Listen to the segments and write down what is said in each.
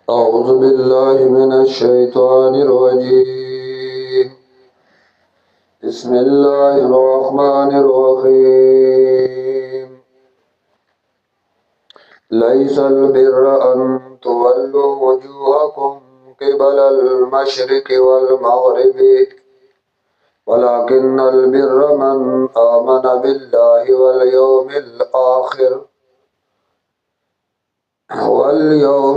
أعوذ بالله من الشيطان الرجيم. بسم الله الرحمن الرحيم. ليس البر أن تولوا وجوهكم قبل المشرق والمغرب ولكن البر من آمن بالله واليوم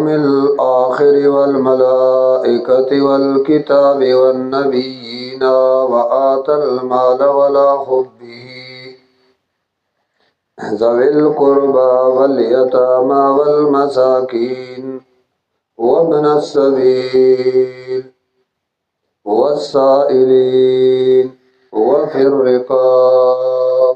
الآخر والملائكة والكتاب والنبيين وآتى المال على حبه ذوي القربى واليتامى والمساكين وابن السبيل والسائلين وفي الرقاب.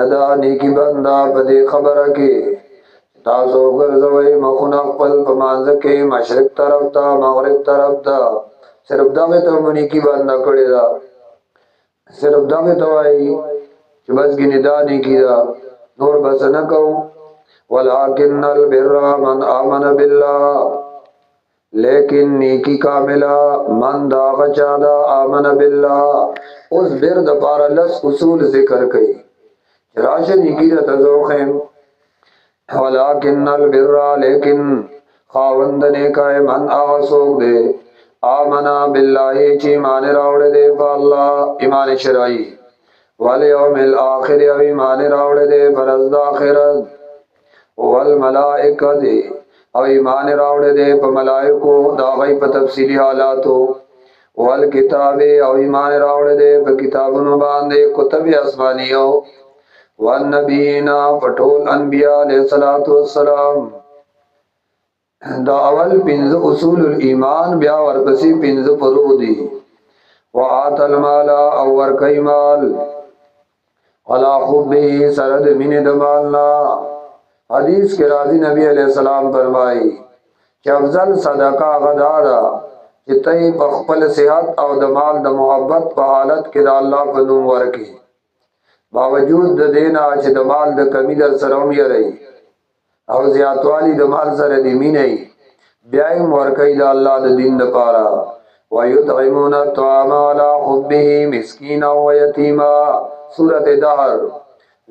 ندا نیکی بندا پدې خبره کې تاسو ګرځوي مخونه خپل په مانځ کې مشرق طرف ته مغرب طرف ته صرف دغه ته نیکی بندا کړی دا صرف دغه ته وایي چې بس ګینه دا نیکی دا نور بس نه کو ولکن البر من آمن بالله لیکن نیکی کاملہ من دا غچا دا آمن بالله اس بر د پارا لس اصول ذکر کئی راش نیکی دا تزوخیم ولکن البر لیکن خاوند نیکای من آغسوک دے آمنا باللہ چی ایمان راوڑ دے پا اللہ ایمان شرعی والیوم الاخر او ایمان راوڑ دے برزد آخرت والملائکہ دے او ایمان راوڑ دے پا ملائکو دا غی پا تفصیلی حالاتو والکتاب او ایمان راوڑ دے پا کتابونو باندے کتب اسمانیو والنبیین پٹھول انبیاء علیہ السلام دا اول پنز اصول الایمان بیا ورپسی پنز پرو دی وآت المالا او ورکی مال ولا خوبی سرد من دمالنا حدیث کے راضی نبی علیہ السلام فرمائی کہ افضل صدقہ غدارا کہ تی پخپل صحت او دمال د محبت په حالت کې د الله په نوم ورکی باوجود د دینا چې د مال د کمی در سره هم یری او زیاتوالی د مال سره دی مینې بیا یې ورکی د الله د دین لپاره ويطعمون الطعام على حبه مسکینا و یتیما سورۃ دهر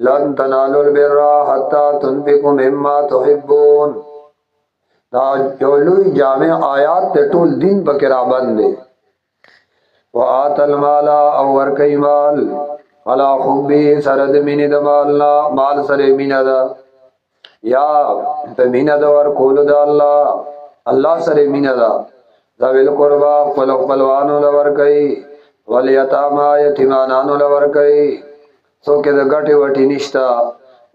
لن تنالوا البر حتى تنفقوا مما تحبون دا یولوی جامع آیات ته ټول دین پکې را باندې وآت المال او ورکی مال علا حبی سرد مینی د مال سره مینا دا یا په مینا دا ورکول دا الله سره مینا دا ذویل قربا خپلوانو لور کوي ولیتاما یتیمانانو لور کوي سو کې د غټي وټي نشتا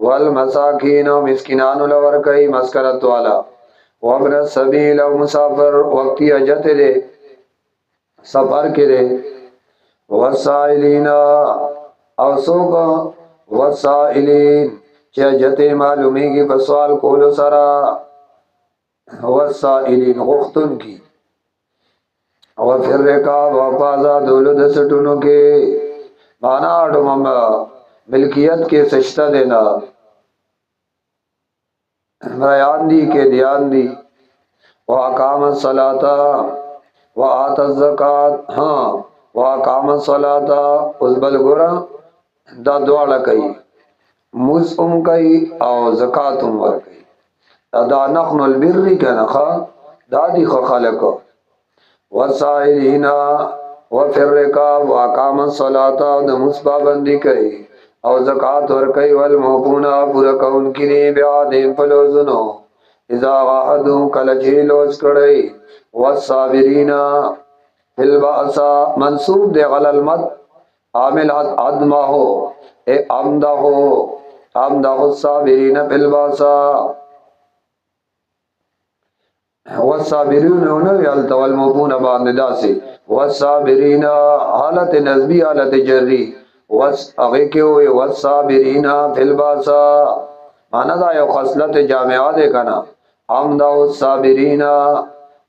والمساکین او مسکینانو لور کوي مسکرت والا وابن السبیل او مسافر وقتی اجت دے سفر کې دے وسائلین او سوک وسائلین چې اجت معلومی کی بسوال کولو سرا وسائلین غختن کی او پھر رکاب و پازا دولو دسٹونو کے مانا اڈو ماما ملکیت کے سشتہ دینا ریان دی کے دیان دی وَأَقَامَ الصَّلَاةَ وَآتَ الزَّكَاةَ ہاں وَأَقَامَ الصَّلَاةَ اس بلگورا دا دوارا کئی موز کئی او زکاة ور کئی دا نخن البری کا نخا دا دی خلقو وَسَائِلِينَ وَفِرْ رِقَابَ وَأَقَامَ الصَّلَاةَ دا مصبا بندی کئی او زکاة ور کئی والموفونا پورا کون کنی بیادیم پلوزنو اذا غاہدو کلچیلوز کڑی والصابرین فی الباسا منصوب دے غلل مد عامل عدمہ ہو اے عمدہ الصابرین فی الباسا والصابرین انوی علتا والموفون بانددا سے والصابرین حالت نظبی حالت جری والصابرین فی الباسا مانا دا یو خصلت جامعہ دے کنا حمدہ الصابرین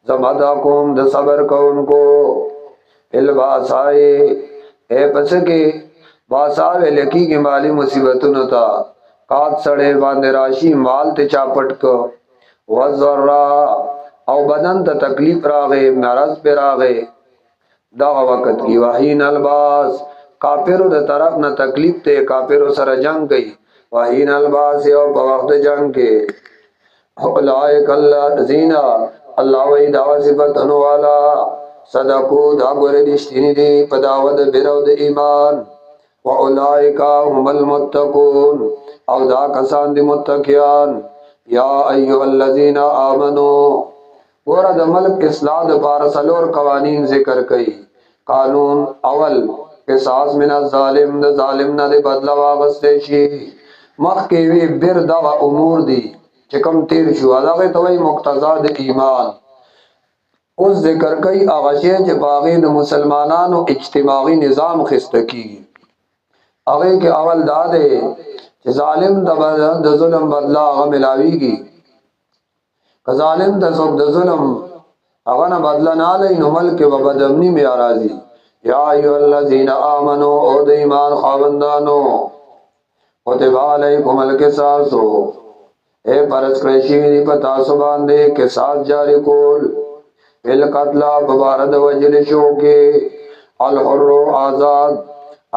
زمدہ کم دا صبر کون کو الباسائے اے پس کے باساوے لکی کی مالی مصیبتوں تا کات سڑے باندے راشی مال تے چاپٹ کو وزرہ او بدن تا تکلیف راغے مرض پہ راغے دا وقت کی وحین الباس کافرو دا طرف نہ تکلیف تے کافرو سر جنگ گئی وحین الباس او پا وقت جنگ کے اولائک الذین اللہ وی دعوی صفت انوالا صدقو دا گوری دشتینی دی پداود برود ایمان و اولائک هم المتقون او دا کسان دی متقیان یا ایوہ الذین آمنو گورا دا ملک اصلاح دا پارسلور قوانین ذکر کئی قانون اول قصاص من الظالم دا ظالم نا دی بدلا واغستے شی مخ کے وی بر دا امور دی چکم تیر شو اداغی توی مقتضا د ایمان اس ذکر کئی آغشی چه باغی د مسلمانانو اجتماعی نظام خستکی هغه کې اول دا دی چې ظالم د ظلم بدلا هغه ملاويږي که ظالم د ظلم هغه نه بدلا نه لای نو ملک به بدامنی می راځي یا ایو الذین آمنو او د ایمان خاوندانو کتب علیکم القصاص اے پرس کریشی دی پتا سو باندې قصاص جاری کول بل قتل ببارد وجل شو کې الحر آزاد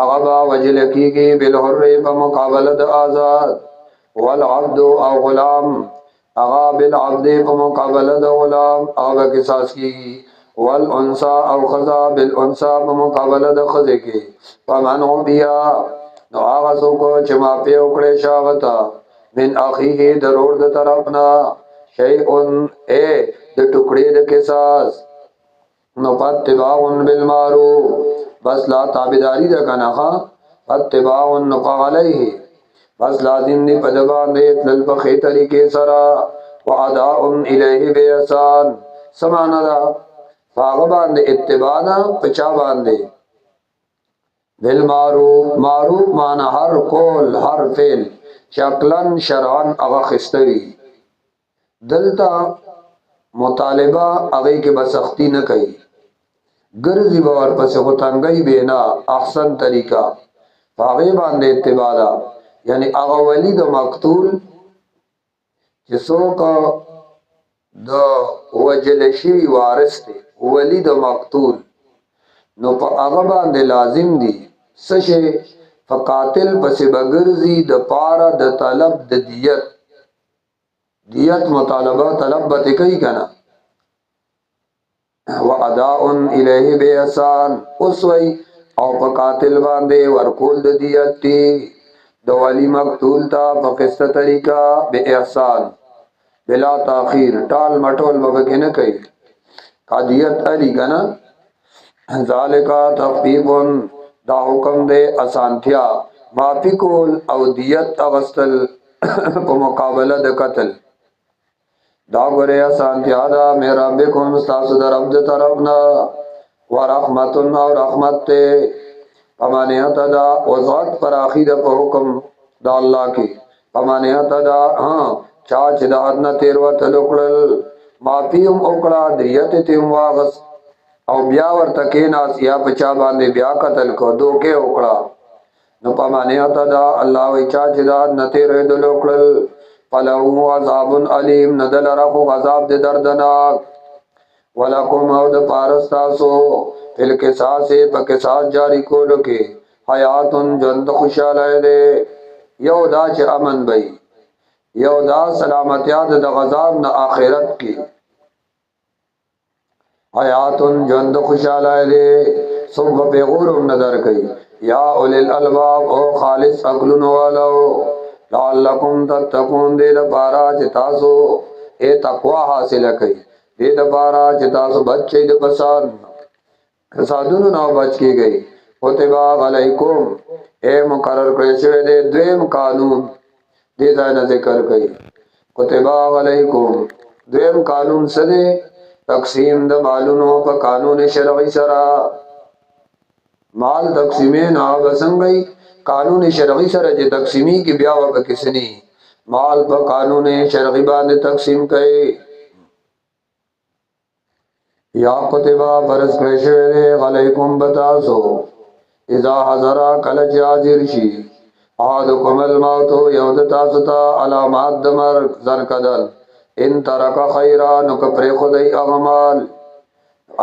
اغبا وجل کیږي بل حر په مقابله د آزاد والعبد او غلام اغا بالعبد په مقابله د غلام اغا قصاص کیږي والانثى او خذا بالانثى په مقابله د خذ کې فمن هم بیا نو هغه څوک چې ما په وکړې شاغتا من اخیه ضرور د طرفنا شیئن اے د ټوکړې د قصاص نو فتباعن بالمعروف بس لا تابعداری د کنه فتباعن نو علیه بس لازم دی په باندې تل په خې طریقې سره واداء الیه باحسان سمانا دا هغه باندې اتباع نه پچا باندې بالمعروف معروف معنی هر قول هر فعل شکلن شرعن هغه خستوي دلته مطالبه هغه کې بسختی نه کوي ګرځي باور پسې غتنګي بینا احسن طریقہ هغه باندې اتباع دا یعنی هغه ولی د مقتول چې څوک د وجل شي وارث دی ولی د مقتول نو په هغه باندې لازم دي سشه فقاتل پسې بغرزي د پاره د طلب د دیت مطالبه طلب به کوي کنه واداء الیه باحسان اوسوي او په قاتل باندې ورکول د دیت دی د ولی مقتول تا په قسطه طریقہ به احسان بلا تاخير ټال مټول به نه کوي قادیت علی کنه ذالکا تخفیف دا حکم دے اسانتیا معافی کول او دیت اغسطل په مقابله د قتل دا گره اسانتیا دا میرا بکن مستاسو در عبد طرفنا ورحمتن او رحمت تے پمانیت دا وزغت پر آخید پا حکم دا اللہ کی پمانیت دا چاچ دا حدنا تیروت لکڑل معافی ام اکڑا دیت تیم واغس او بیا ورته کېناس یا پچا باندې بیا قتل کو دوکه وکړه نو پمانه اتا دا الله وی چا چې دا نته رې د لوکړل فلهو عذاب علیم ندل رفو عذاب د دردناک ولکم او د پارستاسو فل قصاص په قصاص جاری کولو کې حیات جند خوشاله ده یو دا چې امن بې یو دا سلامتیا د غضب نه آخرت کې حیاتن جند خوشاله دے صبح پیغورم نظر کئی یا اولی الالباب او خالص عقلن والو لعلکم تتقون دے دپارا چتاسو اے تقوی حاصل کئی دے دپارا چتاسو بچے دے فسادونو نو بچ کی گئی خطبا علیکم اے مقرر کرشوے دے دویم قانون دے زائنہ ذکر کئی خطبا علیکم دویم قانون سدے تقسیم د مالونو په قانون شرعي سره مال تقسیمین او بسنګي قانون شرعي سره چې تقسیمی کې بیا وب کسنی مال په قانون شرعي باندې تقسیم کړي یا کتبا برس کړه علیکم بتاسو اذا حضر کل جاذر شي احدکم الموت یود تاسو ته علامات دمر زن کدل ان ترک خیرا نو کپر خدای اغمال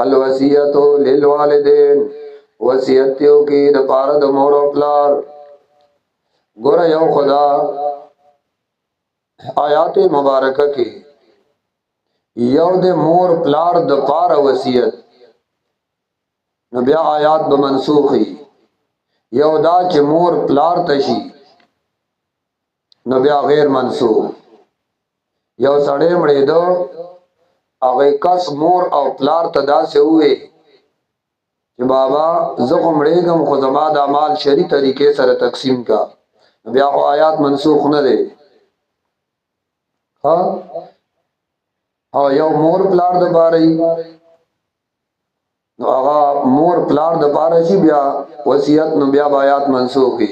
الوصیتو للوالدین وصیتیو کی د پاره د مور او پلار ګور یو خدا آیات مبارکه کې یو د مور پلار د پاره وصیت نو بیا آیات به منسوخي یو دا چې مور پلار تشي نو بیا غیر منسوخ یو سړی مړې دو هغه کس مور او پلار ته داسې وې چې بابا زه خو مړېږم خو زما د مال شرعي طریقې سره تقسیم کا بیا خو آیات منسوخ نه دي ها او یو مور پلار د بارے نو هغه مور پلار د بارے شي بیا وصیت نو بیا آیات منسوخي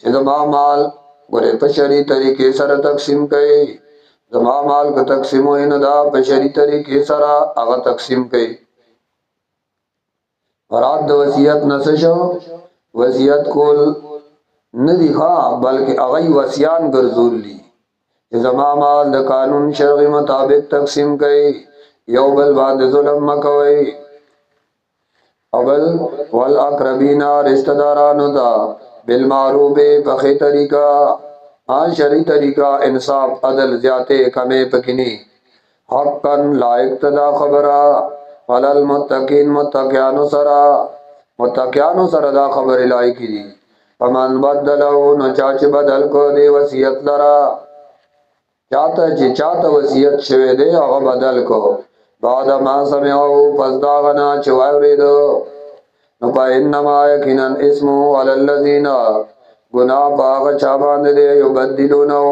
چې زما مال ورې په شرعي طریقې سره تقسیم کړي، زما مال که تقسیم وي نو دا په شرعي طریقې سره هغه تقسیم کړي. مراد د وصیت نه څه شو؟ وصیت کول نه دی ښه، بلکې هغه وصیان ګرځولي چې زما مال د قانون شرعي مطابق تقسیم کړي، یو بل باندې ظلم مه کوئ. اول والاقربین رشتہ دارانو دا بالمعروف بخی طریقہ، شرعی طریقہ، انصاف، عدل، زیادہ کمے پکنی، حقا لائق تدا خبرہ، وللمتقین متقیانو سرا دا خبر لائقی دی. فمن بدلو نو چاچ بدل کو دے وصیت لرا، چاہتا وصیت شوے دے اغا بدل کو بعد ما سمعو پس داغنا چوائی دو نو پا انما یقیناً اسمو علی اللذین گناہ باغ چاباند دے یبدلونو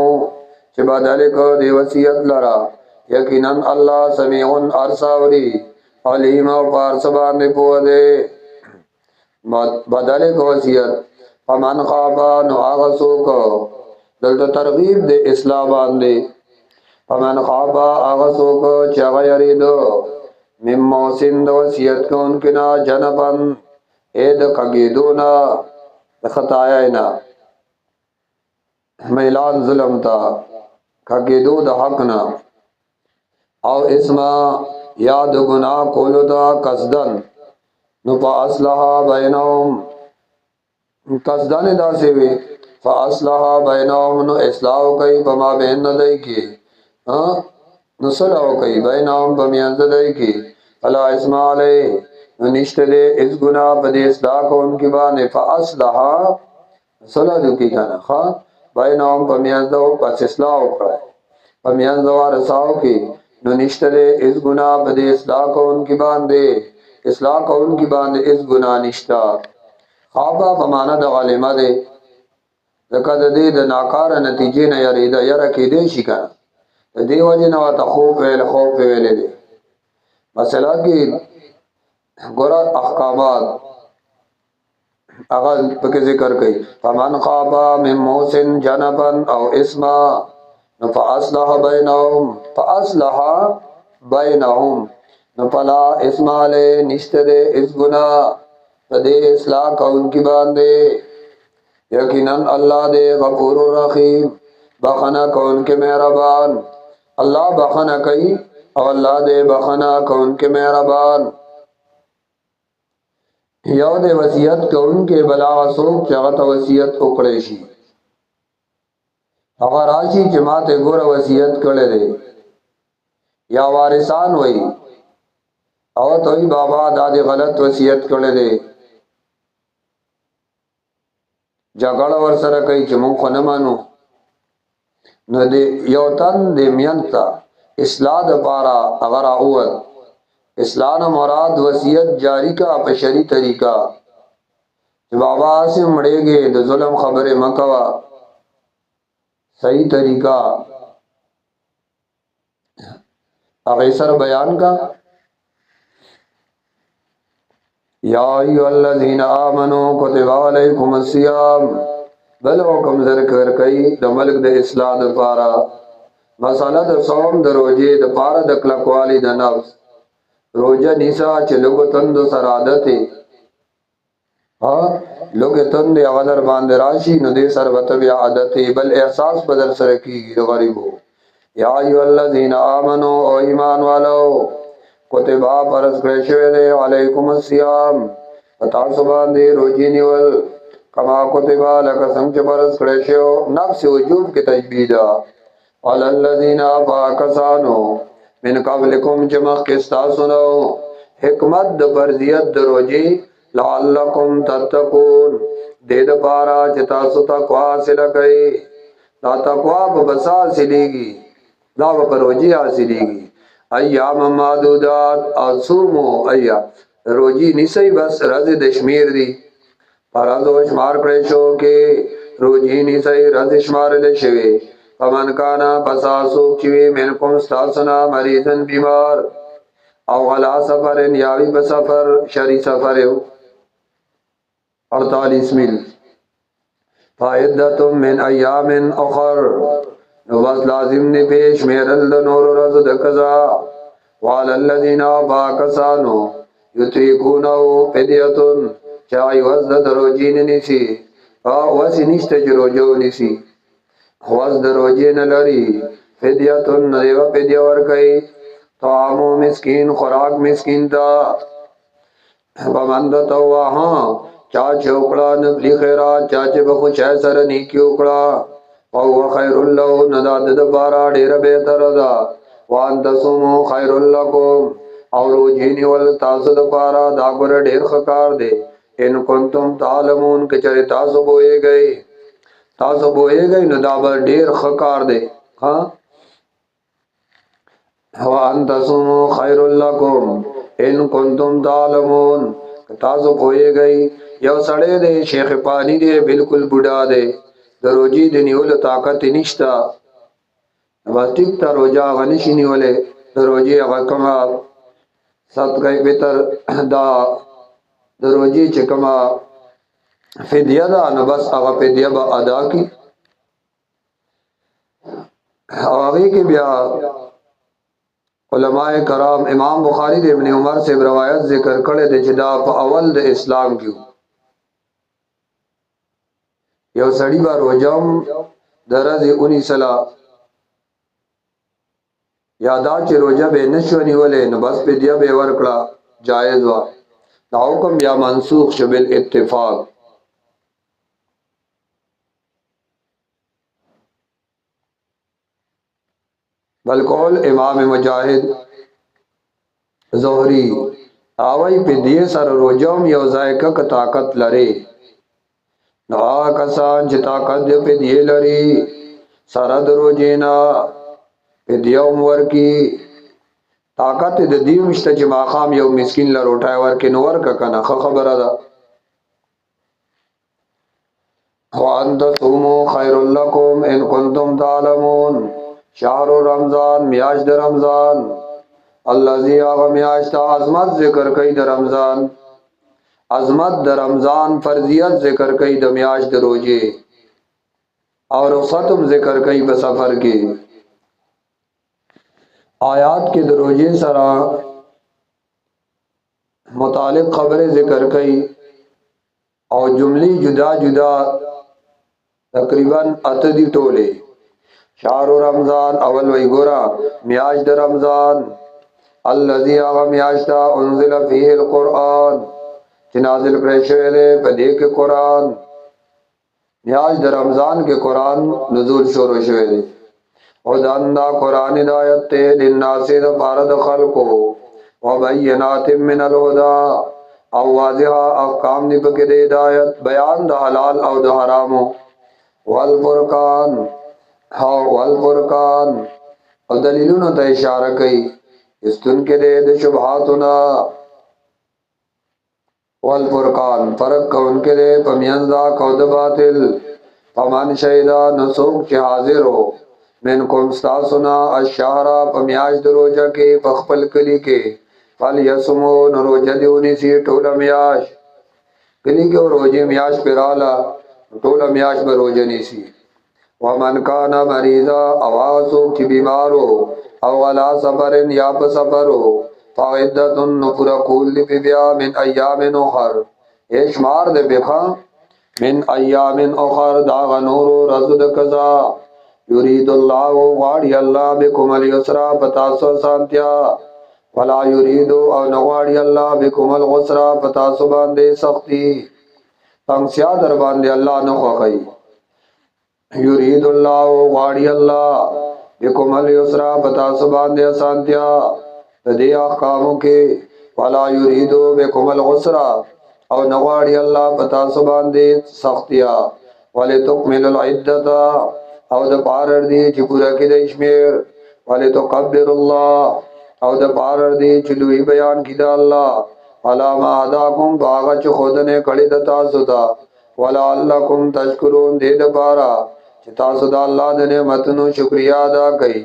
چھ بدل کو دے وصیت لرا، یقیناً اللہ سمیعن ارساوری علیم و پارسبان پو دے بدل کو وصیت. فمن خوابا نو آغسو کو دلتا ترغیب دے اسلام باندے، فمن خوابا آغسو کو چاگا یریدو مم موسن دو وصیت کو انکنا جنبن اید قگیدونا خطایائنا میلان ظلم تا قگیدو دا حقنا او اسما یاد گناہ کولو دا قصدن نو پا اصلحا بینہم قصدن دا سوی فا اصلحا بینہم نو اصلاحو کئی پما بین ندائی کی نو صلحو کئی بینہم پمیانز دائی کی فلا اسما علی نشت دے اس گناہ پدی اصلاح کو ان کی بانے فا اصلحا صلح دو کی کنا خواہ بینہم پمیانز دو پس اصلاح اکڑا ہے پمیانز دو رساو کی نو نشت دے اس گناہ پدی اصلاح کو ان کی باندے اصلاح کو ان کی باندے اس گناہ نشتا. خوابا پمانا دا غالمہ دے لکد دے دا ناکار نتیجے نا یریدہ یرکی دے شکنا دے وجہ نواتا خوف ویلے دے مسئلہ کی گورا احکامات اگر پکی ذکر کئی فمن خوابا من موسن جنبن او اسما فاصلح بینہم نو پلا اسما لے نشت دے اس گناہ دے اصلاح کا ان کی باندے، یقیناً اللہ دے غفور الرحیم بخنا کون کے مہربان، اللہ بخنا کئی اور اللہ دے بخنا کون کے مہربان. یو دے وصیت کون کے بلا سوک چغت وصیت اکڑے شی اگر آشی جماعت گور وصیت کڑے دے یا وارثان ہوئی او توی بابا دادی غلط وصیت کڑے دے جگڑ ورسره کوي چې مونږ خو نه مانو نو دې یو تن دې میانتا اصلاح دپاره هغه راووت. اصلاح نه مراد وصیت جاری کا په شرعي طریقه چې بابا سے مړېږي د ظلم خبرې مه کوه، صحیح طریقہ هغې سره بیان کا. یا ایو الذین آمنو کتب علیکم الصیام بل حکم ذکر کئی د ملک د اصلاح د پارا مساله د صوم د روزې د پارا د کلکوالی د نفس روزه نیسا چې لوګو تند سره عادت ها لوګو تند هغه در باندې راشي نو دې سره وته بیا عادت بل احساس بدل سره کیږي د غریبو. یا ایو الذین آمنو او ایمان والو کتبا پرس کړی شوی دی علیکم الصیام پتا سبحان دی روزی نیول کما کتبا لکه څنګه چې پرس کړی شو نفس وجوب کې تجدید علی الذین پاکسانو من قبلکم چې مخکې ستاسو نو حکمت د فرضیت د روزی لعلکم تتقون دې دپاره چې تاسو تقوا حاصله کړئ. دا تقوا په بس حاصلېږي، دا په روزي حاصلېږي. ایام معدودات اصومو ایام روزی نیسی بس رضی د شمیر دی پرازو شمار کړی شو کې روجینی سای رزشمار لشوی فمن کانا پساسوک چوی منکم ستاسنا مریضن بیمار او غلا سفرن یاوی بسفر شری سفر 48 میل فائدتم من ایام اخر نو بس لازم نی پیش میرل نور رز دکزا وعلى الذين باکسانو یطیقونو فدیتن چاہی وزد دروجین نیسی وسی نشت جروجو نیسی وزد دروجین لری فدیتن ندیو فدیو ورکی طعامو مسکین خوراک مسکین دا ومن تطوعا چاچ اکڑا نفلی خیرات چاچ بخوش ایسر نیکی اکڑا وهو خیر له نداد دبارا ډیر بهتر ده وان تصوموا خیر لكم او روجینی ول تاسو دبارا دا ګور ډیر خکار دی ان کنتم تعلمون کچری تاسو بوئے گئی نو دا بر ډیر خکار دی ها وان تصوموا خیر لكم ان کنتم تعلمون تاسو بوئے گئی یو سړی دی شیخ پانی دی بالکل بوډا دی د روجی د نیولو طاقت نشتا بس ټیک تا روجا غنشي نیولې د روجی هغه کما صدقه فطر دا د روجی چې کما فدیه ده نو بس هغه فدیه به ادا کی هغه کې بیا علماء کرام امام بخاری د ابن عمر سے روایت ذکر کړي د چې دا په اول د اسلام کې یو سړی با روجم درځي اونې سلا یادا چې روجه به نشونی ولې نو بس په دیا به ورکړه جایز وا دا حکم یا منسوخ شبل اتفاق بل قول امام مجاهد زهری اوای په دې سره روجم یو ذایقه ک طاقت لري نو کسان چې طاقت دې په دې لري سره دروجینا په دې عمر کې طاقت دې دې مشته چې ماقام یو مسكين لروټای ورکې نو ورک کنه خبره ده وان تصوموا خير لكم ان كنتم تعلمون شهر رمضان میاش د رمضان الذي میاش تا عظمت ذکر کوي د رمضان عظمت د رمضان فرضیت ذکر کوي د میاش د روزه او رخصتم ذکر کوي په سفر کې آیات کې د روزه سره متعلق خبره ذکر کوي او جملې جدا جدا تقریبا اته دي ټوله شهر رمضان اول وی ګورا میاش د رمضان الذي میاش تا انزل فيه القرآن چې نازل کړی شوی دی په دې کې قرآن میاش د رمضان کې قرآن نزول شروع شوی دی او دا قرآن ہدایت ته للناس د بارد خلقو وبینات من الهدى او واضح احکام دی په کې د ہدایت بیان د حلال او د حرامو والفرقان او دلیلونو ته اشاره کوي استن کې د شبهاتنا والفرقان فرق کون کې پمیان دا کو د باطل فمان شهدا نسوک چې حاضر ہو من کوم استاسنا الشهر پمیاش دروجه کې بخپل کلی کې فل یسمو نروجه دیونی سی ټوله میاش کلی کې روزه میاش پرالا ټوله میاش به روزه نیسی ومن کان مریضا اواسو کی بیمارو او غلا سفرن یا په سفرو فعدتن نفر کول دی بیا من ایام اخر اشمار دے بخا من ایام اخر دا غنور رزد قضا یرید اللہ غاڑی اللہ بکم اليسرا پتاسو سانتیا ولا یرید او نغاڑی اللہ بکم الغسرا پتاسو باندے سختی تنگسیا در باندے اللہ نخوخی یرید اللہ غاڑی اللہ بکم اليسرا پتاسو باندے سانتیا دې احکامو کې ولا یریدو بكم العسرا او نغواړي الله پتا سو باندې سختیا ولتکمل العدت او د پارر دي چې پورا کې د شمیر ولتکبر الله او د پارر دي چې لوی بیان کړه الله علامه ادا کوم باغ چې خودنه کړي د تاسو ته ولعلکم تشکرون دې دپاره چې تاسو د الله د نعمتونو شکریا ادا کړئ.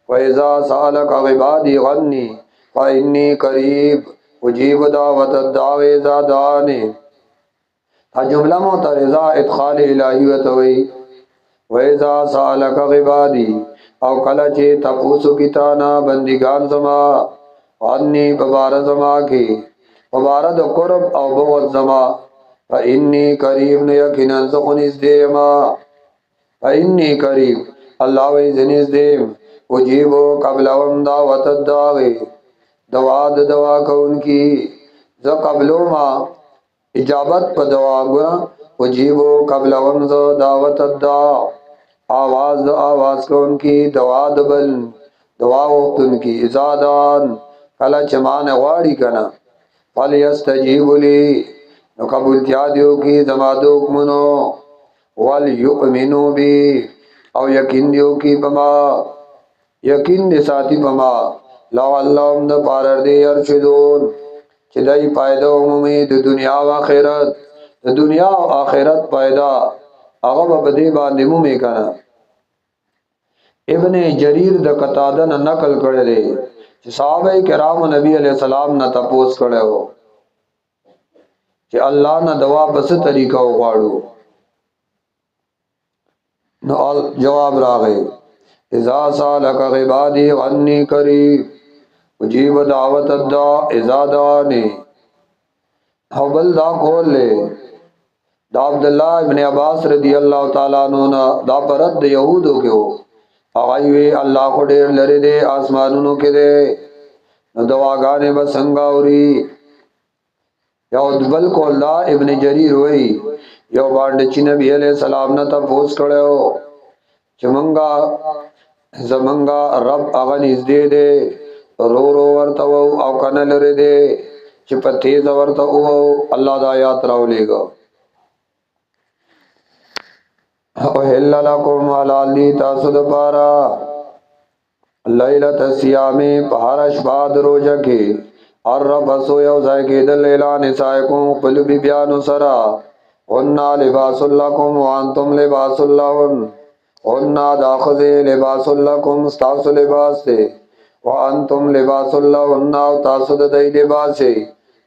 وإذا سألك عبادي عني فإني قریب اجیب دعوت الداعی اذا دعانی. دا جمله معترضه ادخال الهی وتوي. وإذا سألك عبادي او کله چې تاسو کی تانا بندگان زما عني ببار زما کی ببار د قرب او بغض زما فإني قریب نه یقینا زخنیز دیما فإني قریب الله وی زنیز دیم اجیبو قبلهم دعوت الداعی دعا د دعا کون کی ز قبلو ما اجابت په دعا ګره اجیبو قبلهم ز دعوت الدعا آواز کون کی دعا دبل دعا وختن کی ازادان کلا چمان غواړي کنا فلیستجیب لی نو قبول تیا دیو کی زمادو حکمنو ولیؤمنو بی او یقین دیو کی بما یقین دی ساتھی بما لو اللهم د پارر دی ارشدون چې دای پایدا عمومي د دنیا او آخرت د دنیا او آخرت پایدا هغه په دې باندې مومي کنه. ابن جریر د قتاده نه نقل کړی دی چې صحابه کرام نبی علیہ السلام نه تپوس کړو چې الله نه دوا په څه طریقه وغواړو نو جواب راغی اذا سالک عبادی عني قریب اجیب دعوت الداع اذا دعانی. او بل دا کول لے دا عبداللہ ابن عباس رضی اللہ تعالیٰ عنہ دا پرد دا یہودو کے ہو اغایوی اللہ کو دیر لرے دے آسمانونو کے دے نو دواگانے بسنگا اوری یو بل کول دا ابن جریر ہوئی یو باندچی نبی علیہ السلام نا تا پوس کڑے ہو چمنگا زمنگا رب اغنیز دے دے رو رو ورتو او کنه لري دي چې په تیز ورته او الله دا آیات راولې گا او هلل لكم على تاسو د پارا ليله الصيام پهارش بعد روزه کې اور رب سو یو ځای کې د اعلان سایکم خپل بی بیان سرا ان لباس لكم وانتم لباس لهم ان داخذ لباس لكم استاس لباس ته وانتم لباس لهن او تاسو د دې لباس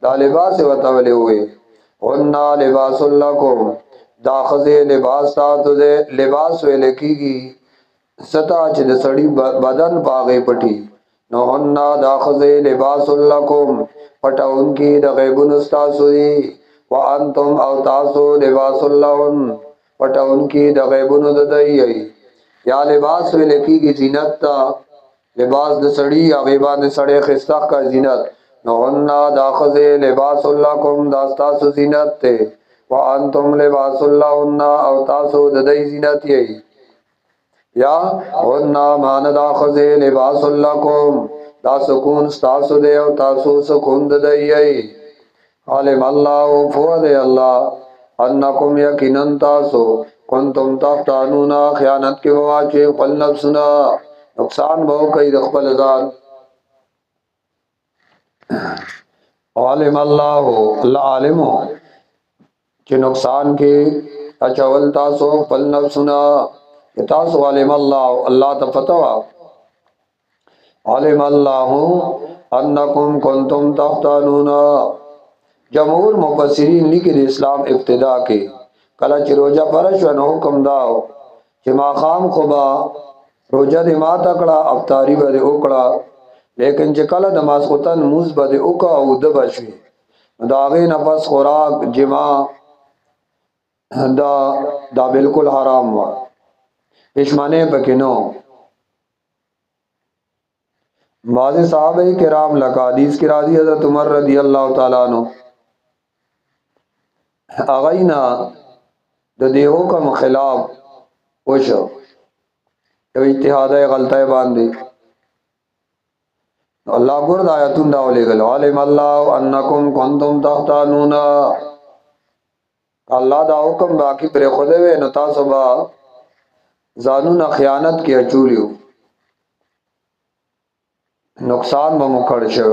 دا لباس وتولې وي ان لباس لكم داخذ لباس تاسو د لباس ویل کیږي ستا چې د سړی بدن باغې پټي نو ان داخذ لباس لكم پټاون کی د غیبون تاسو دی وانتم او تاسو لباس لهن پټاون کی د غیبون د دی یا لباس ویل کیږي زینت تا لباس د سړی هغه باندې سړی خستاخ کا زینت نو ان داخذ لباس لكم دا تاسو زینت ته وانتم لباس لهن او تاسو د دې زینت یې یا ان مان داخذ لباس لكم دا سکون تاسو دې او تاسو سکون د دې یې علم الله فوض الله انکم یقینا تاسو کنتم تختانون خیانت کې واچې خپل نفسنا نقصان به کوي د خپل ځان علم الله العالم چې نقصان کې اچول تاسو خپل نفسنا تاسو علم الله الله ته پتا وا علم الله انکم کنتم تختانون. جمهور مفسرین لیکي د اسلام ابتدا کې کله چې روزه فرض شو نو حکم داو چې ما خام خدا روزه دې ما تکړه افطاری به وکړه لیکن چې کله د ماسختن موز به وکړه او د بشوي دا غي نفس خوراک جما دا بالکل حرام و پښمنه پکې نو. بعض صحابه کرام لکه حدیث کی راضی حضرت عمر رضی اللہ تعالی عنہ اغینا د دې حکم خلاف وشو یو اجتهاد غلطه باندې الله ګور د آیاتون دا ولېګل علم الله انکم کنتم تختانون. الله دا حکم باقی پر خوده و نو تاسو با ځانونه خیانت کې اچولیو نقصان به مکړ شو.